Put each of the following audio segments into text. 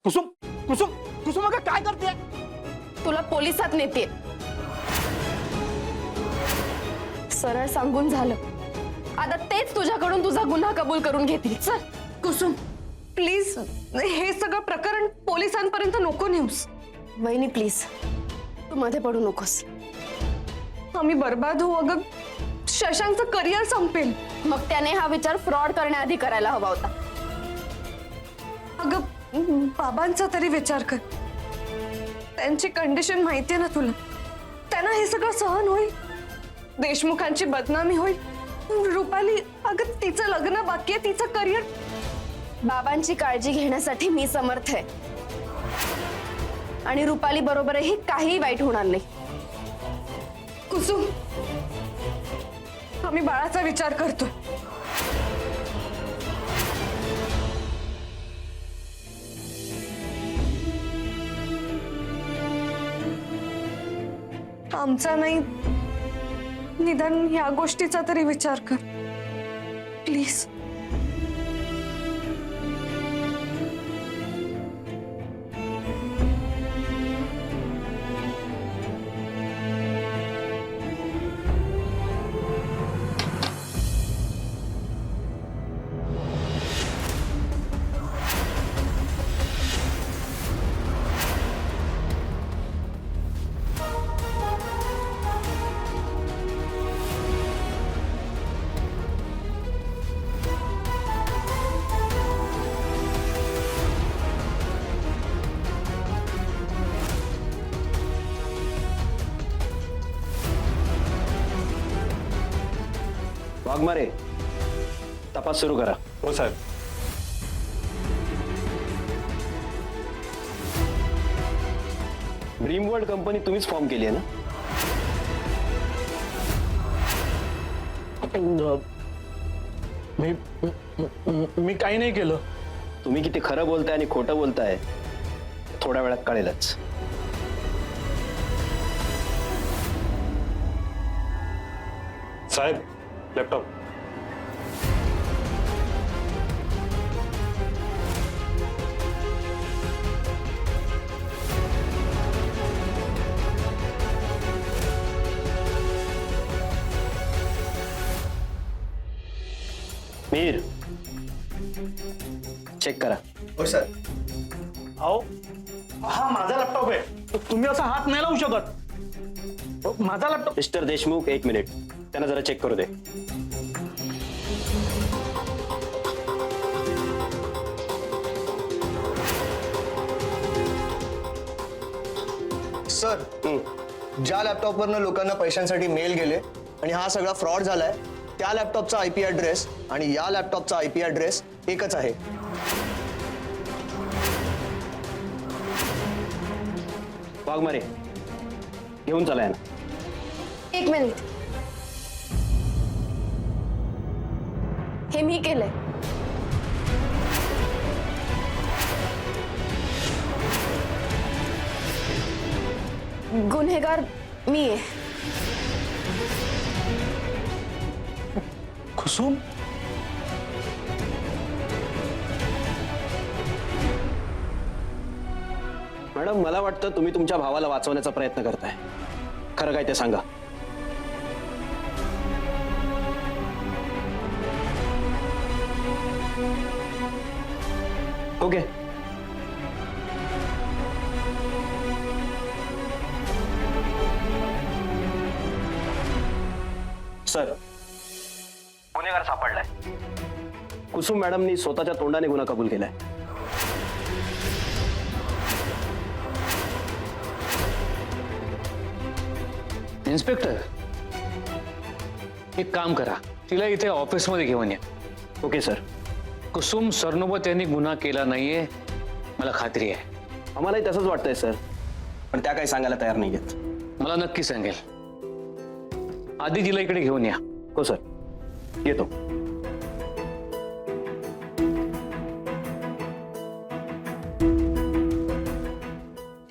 कुसुम कुसुम कुसुम अगं काय करते? तुला पोलिसात नेते. सरळ सांगून झालं. आता तेच तुझ्याकडून तुझा गुन्हा कबूल करून घेतील. चल. कुसुम प्लीज हे सगळं प्रकरण पोलिसांपर्यंत नको नेऊस. वहिनी प्लीज, तू मध्ये पडू नकोस. आम्ही बर्बाद होऊ. अगं शशांकचं करिअर संपेल. मग त्याने हा विचार फ्रॉड करण्याआधी करायला हवा होता. अगं बाबांचा तरी विचार कर. त्यांची कंडिशन माहितीये ना तुला. त्यांना हे सगळं सहन होईल. देशमुखांची बदनामी होईल. रुपाली अगं तिचं लग्न बाकी आहे, तिचं करिअर. बाबांची काळजी घेण्यासाठी मी समर्थ आहे आणि रुपाली बरोबरही काही वाईट होणार नाही. कुसुम आम्ही बाळाचा विचार करतोय. आमचा नाही, निदान ह्या गोष्टीचा तरी विचार कर प्लीज. वाघमारे, तपास सुरू करा. हो साहेब. ड्रीम वर्ल्ड कंपनी तुम्हीच फॉर्म केली आहे ना? मी काही नाही केलं. तुम्ही किती खरं बोलताय आणि खोटं बोलताय थोड्या वेळात कळेलच. साहेब लॅपटॉप. मीर, चेक करा. हो सर. अहो हा माझा लॅपटॉप आहे. तुम्ही असा हात नाही लावू शकत. माझा लॅपटॉप. मिस्टर देशमुख, एक मिनिट, त्यांना जरा चेक करू दे. सर ज्या लॅपटॉपवरनं लोकांना पैशांसाठी मेल गेले आणि हा सगळा फ्रॉड झालाय, त्या लॅपटॉपचा आयपी ऍड्रेस आणि या लॅपटॉपचा आयपी ऍड्रेस एकच आहे. वाघमारे, घेऊन चला ना. एक मिनिट. हे मी केलंय. गुन्हेगार मी आहे. कुसुम मॅडम, मला वाटतं तुम्ही तुमच्या भावाला वाचवण्याचा प्रयत्न करताय. खरं काय ते सांगा. ओके. सर, गुन्हेगार सापडलाय. कुसुम मॅडमनी स्वतःच्या तोंडाने गुन्हा कबूल केलाय. इन्स्पेक्टर, एक काम करा, तिला इथे ऑफिसमध्ये घेऊन या. Okay sir. कुसुम सरनोबत यांनी गुन्हा केला नाहीये, मला खात्री आहे. आम्हालाही तसंच वाटतंय सर, पण त्या काही सांगायला तयार नाही आहेत. मला नक्की सांगेल. आधी तिला इकडे घेऊन या. हो सर, येतो.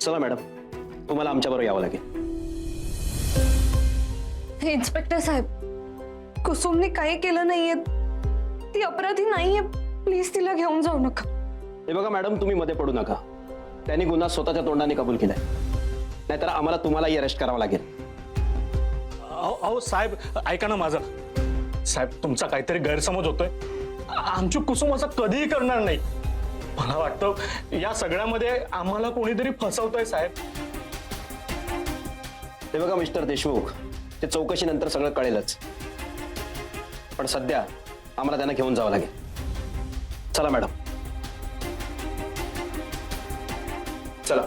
चला मॅडम, तुम्हाला आमच्याबरोबर यावं लागेल. इन्स्पेक्टर साहेब, कुसुमने काही केलं नाहीये. ती अपराधी नाहीये. प्लीज तिला घेऊन जाऊ नका. हे बघा मॅडम, तुम्ही मध्ये पडू नका. त्यांनी गुन्हा स्वतःच्या तोंडाने कबूल केलाय, नाहीतर आम्हाला तुम्हालाही अरेस्ट करावं लागेल. अहो साहेब, ऐका ना माझं. साहेब, तुमचा काहीतरी गैरसमज होतोय. आमची कुसुम असं कधीही करणार नाही. मला वाटतं या सगळ्यामध्ये आम्हाला कोणीतरी फसवतोय साहेब. ते बघा मिस्टर देशमुख, ते चौकशीनंतर सगळं कळेलच. पण सध्या आम्हाला त्यांना घेऊन जावं लागेल. चला मॅडम, चला.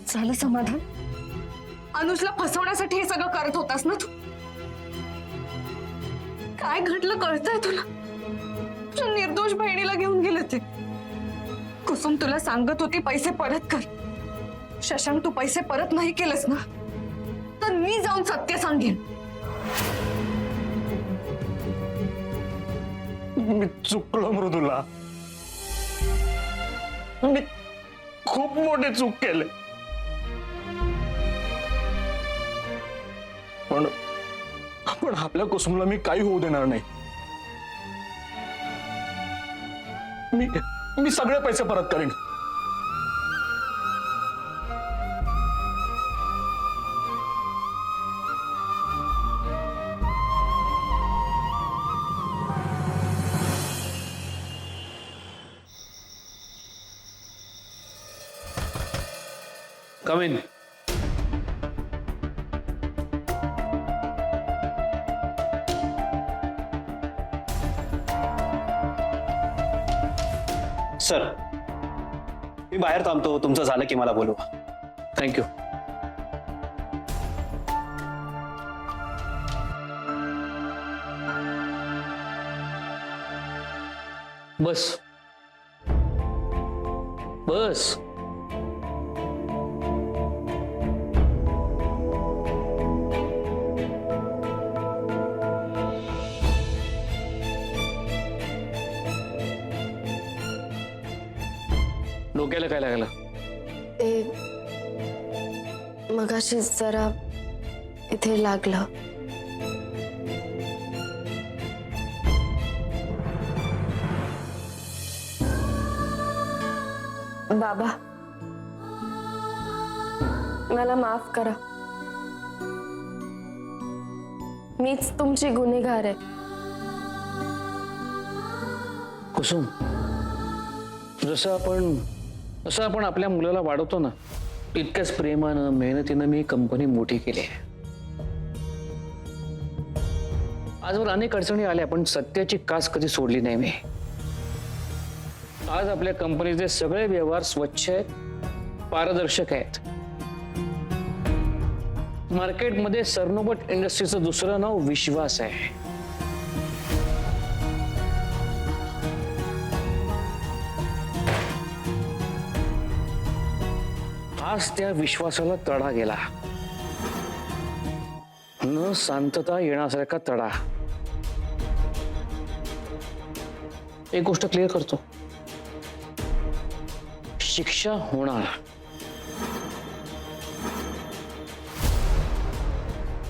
झालं समाधान? अनुजला फसवण्यासाठी हे सगळं करत होतास ना तू? काय घडलं कळतंय तुला? तुझ्या निर्दोष बहिणीला घेऊन गेले ते. कुसुम तुला सांगत होती पैसे परत कर. शशांक, तू पैसे परत नाही केलंस ना, तर मी जाऊन सत्य सांगेन. मी चुकलो मृदुला. मी खूप मोठी चूक केली. पण आपल्या कुसुमला मी काही होऊ देणार नाही. मी सगळे पैसे परत करेन. कम इन. सर, मी बाहेर थांबतो. तुमचं झालं की मला बोलवा. थँक्यू. बस बस. डोक्याला काय लागलं? ते मगाशी जरा इथे लागलं. बाबा, मला माफ करा. मीच तुमची गुन्हेगार आहे. कुसुम, जसं आपण आपल्या मुलाला वाढवतो ना, तितक्याच प्रेमानं मेहनतीनं मी कंपनी मोठी केली आहे. आजवर अनेक अडचणी आल्या, पण सत्याची कास कधी सोडली नाही मी. आज आपल्या कंपनीचे सगळे व्यवहार स्वच्छ आहेत, पारदर्शक आहेत. मार्केटमध्ये सरनोबत इंडस्ट्रीचं दुसरं नाव विश्वास आहे. आज त्या विश्वासाला तडा गेला. न शांतता येण्यासारखा तडा. एक गोष्ट क्लिअर करतो, शिक्षा होणार.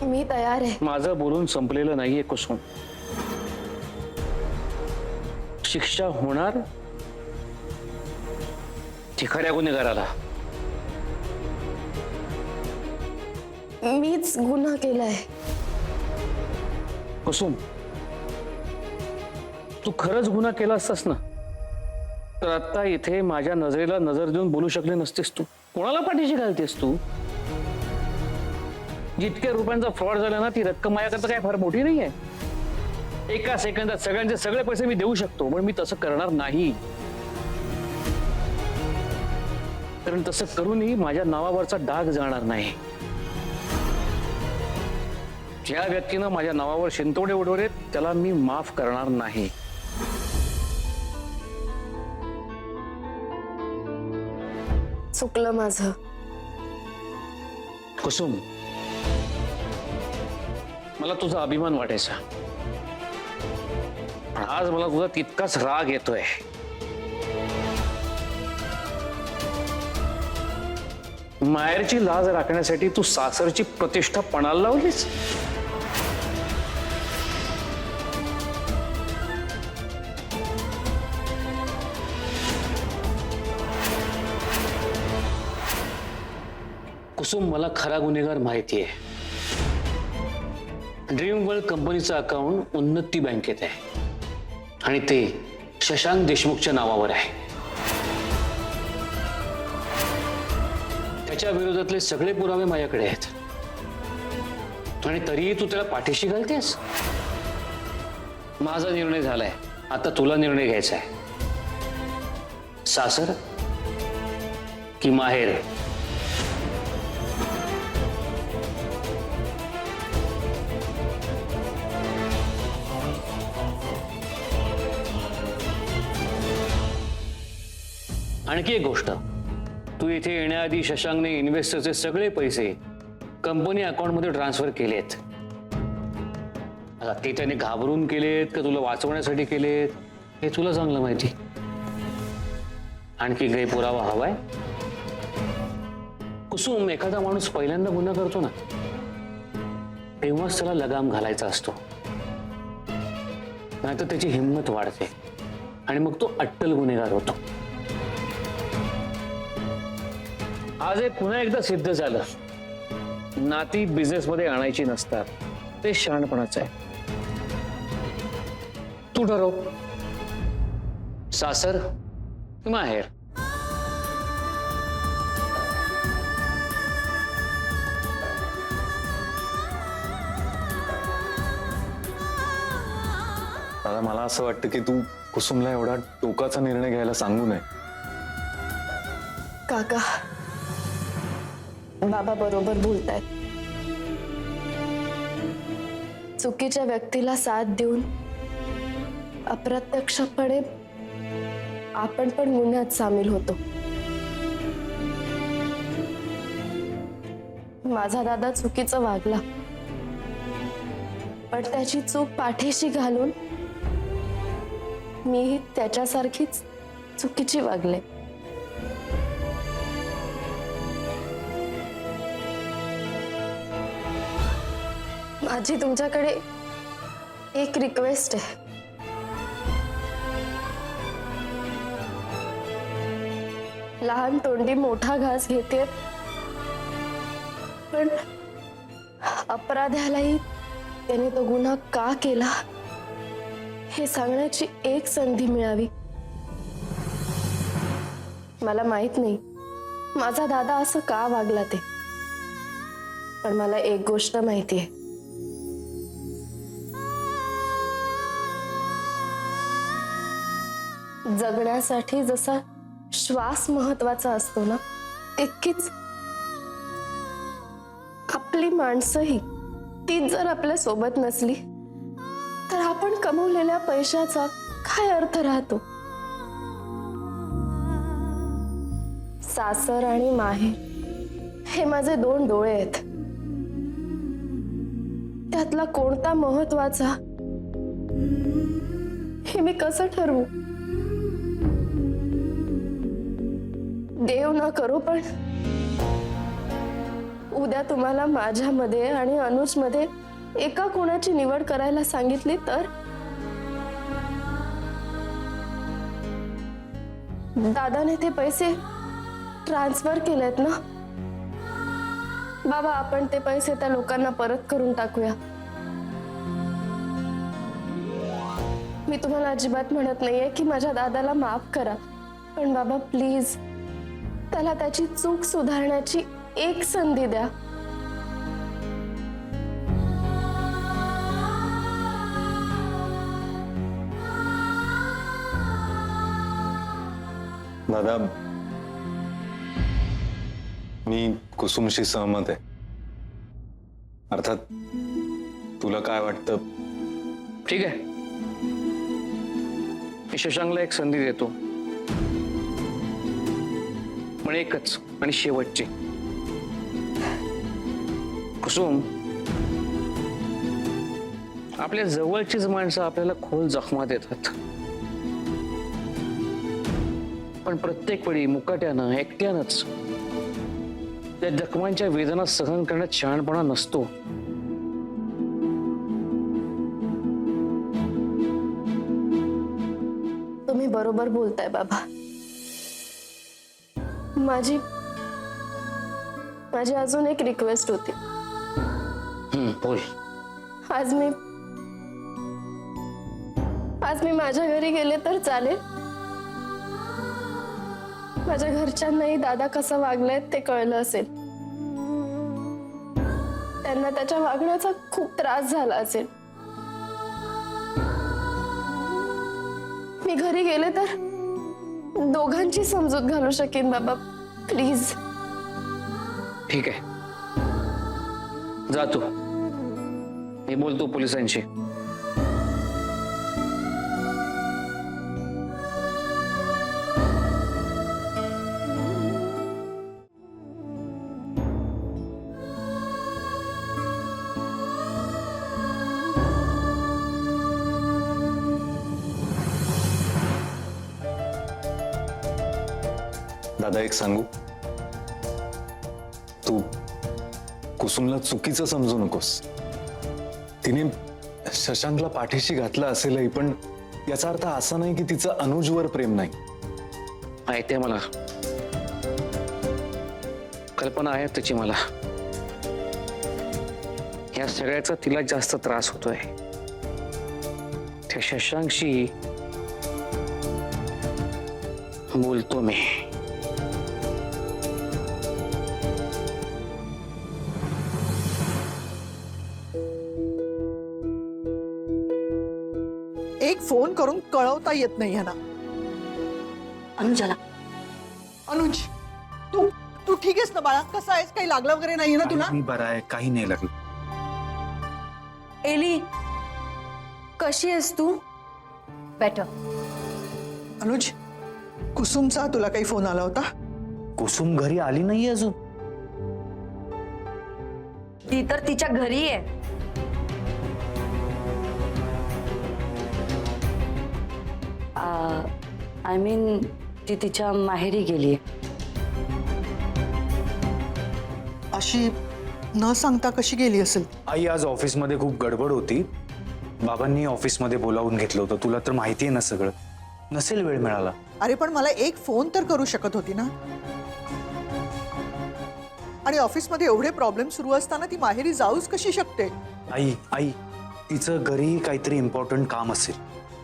मी तयार आहे. माझं बोलून संपलेलं नाहीये कुसुम. शिक्षा होणार, ती खऱ्या गुन्हेगाराला. मीच गुन्हा केलाय. कुसुम, तू खरंच गुन्हा केला असतास ना, तर आता इथे माझ्या नजरेला नजर देऊन बोलू शकले नसतेस तू. कोणाला पाठीशी घालतेस तू? जितक्या रुपयांचा फ्रॉड झाला ना, ती रक्कम माझ्याकरता काय फार मोठी नाहीये. एका सेकंदात सगळ्यांचे सगळे पैसे मी देऊ शकतो, पण मी तसं करणार नाही. कारण तसं करूनही माझ्या नावावरचा डाग जाणार नाही. ज्या व्यक्तीनं माझ्या नावावर शिंतोडे उडवले त्याला मी माफ करणार नाही. चुकलं माझं. कुसुम, मला तुझा अभिमान वाटायचा, पण आज मला तुझा तितकाच राग येतोय. माहेरची लाज राखण्यासाठी तू सासरची प्रतिष्ठा पणाला लावलीस. कुसुम, मला खरा गुन्हेगार माहिती आहे. ड्रीम वर्ल्ड कंपनीचं अकाउंट उन्नती बँकेत आहे आणि ते शशांक देशमुखच्या नावावर आहे. त्याच्या विरोधातले सगळे पुरावे माझ्याकडे आहेत आणि तरीही तू त्याला पाठीशी घालतेस. माझा निर्णय झालाय, आता तुला निर्णय घ्यायचा आहे. सासर की माहेर? आणखी एक गोष्ट, तू इथे येण्याआधी शशांकने इन्व्हेस्टरचे सगळे पैसे कंपनी अकाउंटमध्ये ट्रान्सफर केलेत. आता ते त्याने घाबरून केलेत का तुला वाचवण्यासाठी केलेत हे तुला चांगलं माहिती. आणखी काही पुरावा हवाय? कुसुम, एखादा माणूस पहिल्यांदा गुन्हा करतो ना तेव्हाच त्याला लगाम घालायचा असतो, नाहीतर त्याची हिंमत वाढते आणि मग तो अट्टल गुन्हेगार होतो. आज हे पुन्हा एकदा सिद्ध झालं, नाती बिझनेसमध्ये आणायची नसतात, ते शहाणपणाचं आहे. तू ठरव, सासर की माहेर? दादा, मला असं वाटतं की तू कुसुमला एवढा टोकाचा निर्णय घ्यायला सांगू नये. काका, बाबा बरोबर बोलतायत. चुकीच्या व्यक्तीला साथ देऊन अप्रत्यक्षपणे आपण पण गुन्ह्यात सामील होतो. माझा दादा चुकीचं वागला, पण त्याची चूक पाठीशी घालून मीही त्याच्यासारखीच चुकीची वागले. माझी तुमच्याकडे एक रिक्वेस्ट आहे. लहान तोंडी मोठा घास घेते, पण अपराध्यालाही त्याने तो गुन्हा का केला हे सांगण्याची एक संधी मिळावी. मला माहित नाही माझा दादा असं का वागला ते, पण मला एक गोष्ट माहिती आहे. जगण्यासाठी जसा श्वास महत्वाचा असतो ना, तितकीच आपली माणसंही तीच जर आपल्या सोबत नसली तर आपण कमवलेल्या पैशाचा काय अर्थ राहतो. सासर आणि माहेर हे माझे दोन डोळे आहेत. त्यातला कोणता महत्वाचा हे मी कसं ठरवू? देव न करो, पण उद्या तुम्हाला माझ्यामध्ये आणि अनुजमध्ये एका कोणाची निवड करायला सांगितली तर? दादाने ते पैसे ट्रान्सफर केलेत ना बाबा, आपण ते पैसे त्या लोकांना परत करून टाकूया. मी तुम्हाला अजिबात म्हणत नाहीये की माझ्या दादाला माफ करा, पण बाबा प्लीज त्याला त्याची चूक सुधारण्याची एक संधी द्या. दादा, मी कुसुमशी सहमत आहे. अर्थात तुला काय वाटतं? ठीक आहे, मी शशांकला एक संधी देतो, पण एकच आणि शेवटची. कुसुम, आपल्या जवळचीच माणसं आपल्याला खोल जखमा देतात, पण प्रत्येक वेळी मुकाट्यानं एकट्यानंच त्या जखमांच्या वेदना सहन करण्यात शहाणपणा नसतो. तुम्ही बरोबर बोलताय बाबा. माझी माझी अजून एक रिक्वेस्ट होती. बोल. आज मी माझ्या घरी गेले तर चालेल? माझ्या घरच्यांनाही दादा कसा वागलाय ते कळलं असेल. त्यांना त्याच्या वागण्याचा खूप त्रास झाला असेल. मी घरी गेले तर दोघांची समजूत घालू शकेन बाबा, प्लीज. ठीक आहे, जा तू. मी बोलतो पोलिसांशी. दादा एक सांगू, तू कुसुमला चुकीचं समजू नकोस. तिने शशांकला पाठीशी घातलं असेलही, पण याचा अर्थ असा नाही की तिचं अनुजवर प्रेम नाही. माहिती आहे मला, कल्पना आहे त्याची मला. या सगळ्याचा तिला जास्त त्रास होतोय. त्या शशांकशी बोलतो मी. एक फोन करून कळवता येत नाही ह्यांना. अनुजाला. अनुज, तू तू ठीक आहेस ना बाळा? कसा आहेस? काही लागलं वगैरे नाहीये ना तुला? मी बरा आहे, काही नाही लागलं. एली, कशी आहेस तू? बेटर. अनुज, कुसुमचा तुला काही फोन आला होता? कुसुम घरी आली नाही अजून. ती तर तिच्या घरी आहे. आय मीन ती तिच्या माहेरी गेली. अशी न सांगता कशी गेली असेल? आई आज ऑफिसमध्ये खूप गडबड होती. बाबांनी ऑफिसमध्ये बोलावून घेतलं होतं. तुला तर माहिती आहे ना सगळं. नसेल वेळ मिळाला. अरे पण मला एक फोन तर करू शकत होती ना. आणि ऑफिसमध्ये एवढे प्रॉब्लेम सुरू असताना ती माहेरी जाऊच कशी शकते? आई आई तिचं घरी काहीतरी इम्पॉर्टंट काम असेल,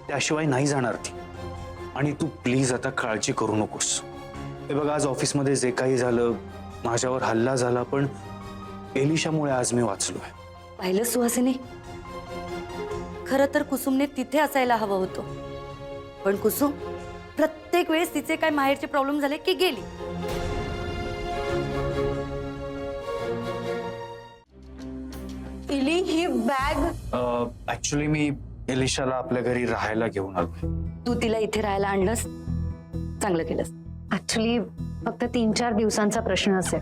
त्याशिवाय नाही जाणार ती. आणि तू प्लीज आता काळजी करू नकोस. हे बघ, आज ऑफिसमध्ये जे काही झालं, माझ्यावर हल्ला झाला, पण एलिशामुळे आज मी वाचलोय. पाहिलं सुहासिनी, खरं तर कुसुमने तिथे असायला हवं होतं. पण कुसुम प्रत्येक वेळेस तिचे काय माहेरचे प्रॉब्लेम झाले की गेली. इली, ही बॅग. ऍक्च्युली मी एलिशाला आपल्या घरी राहायला घेऊन आलोय. तू तिला इथे राहायला आणलंस, चांगलं केलंस. ऍक्च्युली फक्त 3-4 दिवसांचा प्रश्न असेल.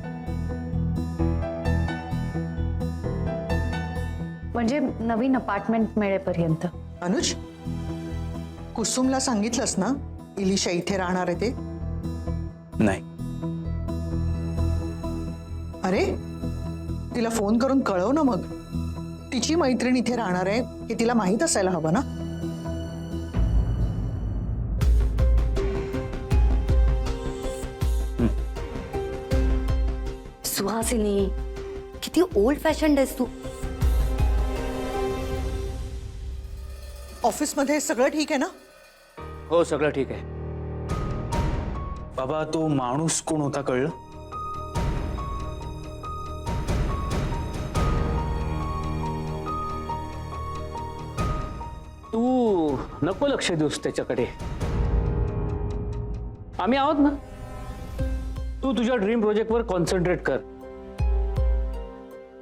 म्हणजे नवीन अपार्टमेंट मिळेपर्यंत. अनुज, कुसुमला सांगितलंस ना इलिशा इथे राहणार आहे ते? नाही. अरे तिला फोन करून कळव ना मग. तिची मैत्रीण इथे राहणार आहे हे तिला माहित असायला हवं ना. सुहासिनी, किती ओल्ड फॅशन्ड आहेस तू. ऑफिसमध्ये सगळं ठीक आहे ना? हो, सगळं ठीक आहे. बाबा, तो माणूस कोण होता कळलं? तू नको लक्ष देऊस त्याच्याकडे. आम्ही आहोत ना. तू तुझ्या ड्रीम प्रोजेक्टवर कॉन्सन्ट्रेट कर.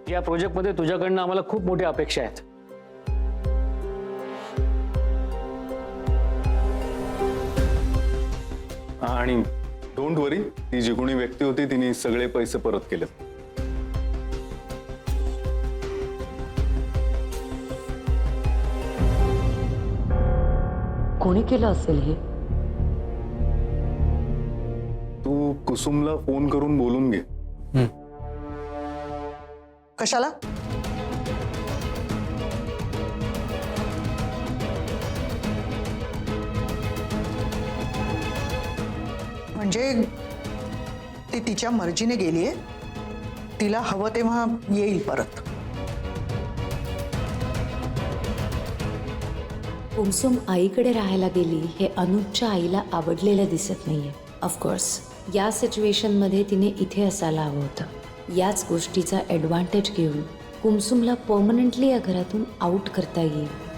या प्रोजेक्टमध्ये तुझ्याकडनं आम्हाला खूप मोठ्या अपेक्षा आहेत. आणि डोंट वरी, ती जी कोणी व्यक्ती होती तिने सगळे पैसे परत केले. कोणी केलं असेल हे? तू कुसुमला फोन करून बोलून घे. कशाला? म्हणजे ती तिच्या मर्जीने गेलीये? तिला हवं तेव्हा येईल परत. कुमसुम आईकडे राहायला गेली हे अनुजच्या आईला आवडलेलं दिसत नाहीये. ऑफकोर्स या सिच्युएशनमध्ये तिने इथे असायला हवं होतं. याच गोष्टीचा ॲडव्हान्टेज घेऊन कुमसुमला पर्मनंटली या घरातून आऊट करता येईल.